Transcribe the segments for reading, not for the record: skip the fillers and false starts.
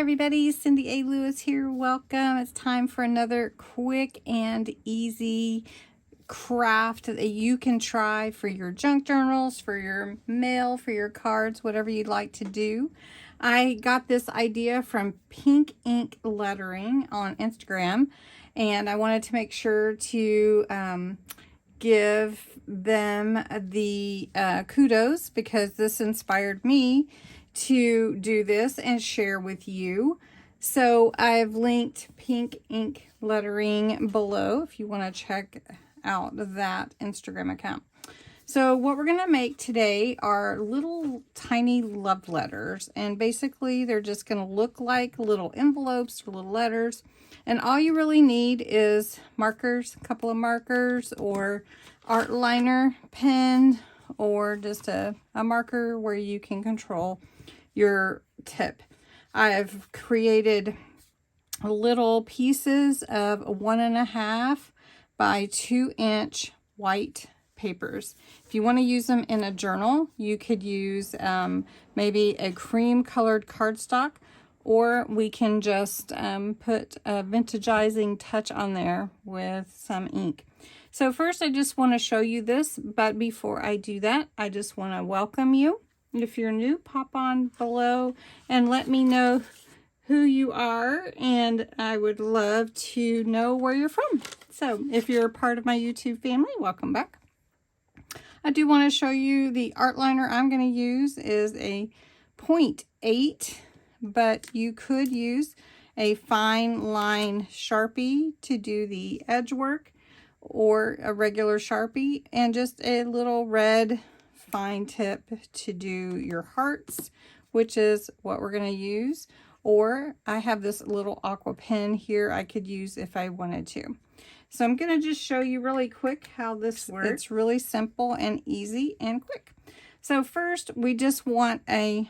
everybody, Cindy A. Lewis here. Welcome. It's time for another quick and easy craft that you can try for your junk journals, for your mail, for your cards, whatever you'd like to do. I got this idea from Pink Ink Lettering on Instagram, and I wanted to make sure to give them the kudos because this inspired me to do this and share with you. So I've linked Pink Ink Lettering below if you want to check out that Instagram account. So what we're going to make today are little tiny love letters, and basically they're just going to look like little envelopes or little letters, and all you really need is markers, a couple of markers, or art liner pen, or just a marker where you can control your tip. I've created little pieces of 1.5 by 2 inch white papers. If you want to use them in a journal, you could use maybe a cream colored cardstock, or we can just put a vintageizing touch on there with some ink. So first I just want to show you this, but before I do that, I just want to welcome you. If you're new, pop on below and let me know who you are, and I would love to know where you're from. So if you're a part of my YouTube family, welcome back. I do want to show you the art liner I'm going to use is a 0.8, but you could use a fine line Sharpie to do the edge work, or a regular Sharpie, and just a little red fine tip to do your hearts, which is what we're going to use. Or I have this little aqua pen here I could use if I wanted to. So I'm going to just show you really quick how this works. It's really simple and easy and quick. So first we just want a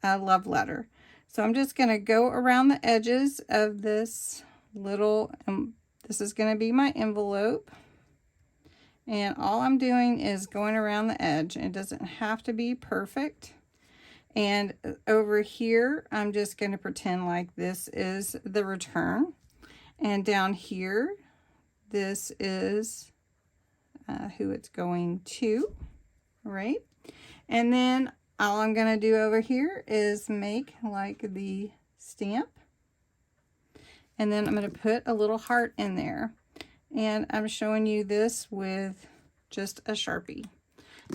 love letter. So I'm just going to go around the edges of this little, this is going to be my envelope. And all I'm doing is going around the edge. It doesn't have to be perfect. And over here, I'm just going to pretend like this is the return. And down here, this is who it's going to, right? And then all I'm going to do over here is make like the stamp. And then I'm going to put a little heart in there. And I'm showing you this with just a Sharpie.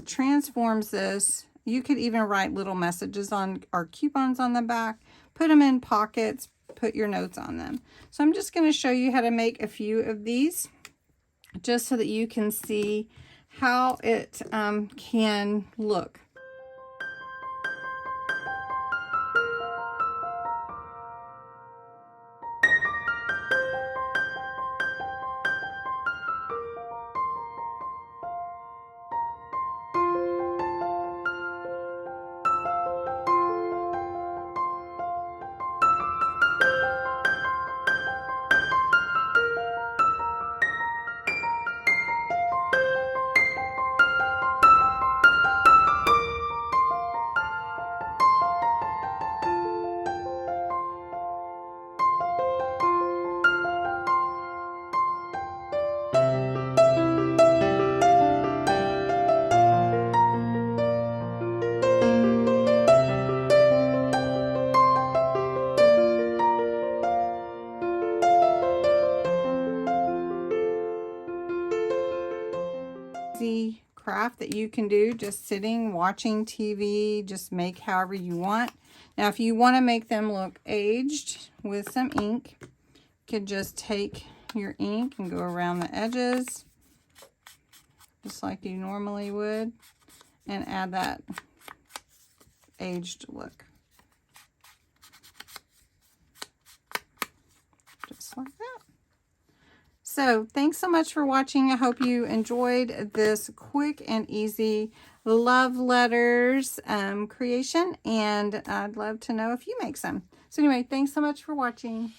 Transforms this. You could even write little messages on or coupons on the back, put them in pockets, put your notes on them. So I'm just going to show you how to make a few of these just so that you can see how it can look. Easy craft that you can do just sitting watching TV. Just make however you want. Now if you want to make them look aged with some ink, you can just take your ink and go around the edges just like you normally would and add that aged look, just like that. So thanks so much for watching. I hope you enjoyed this quick and easy love letters creation, and I'd love to know if you make some. So anyway, thanks so much for watching.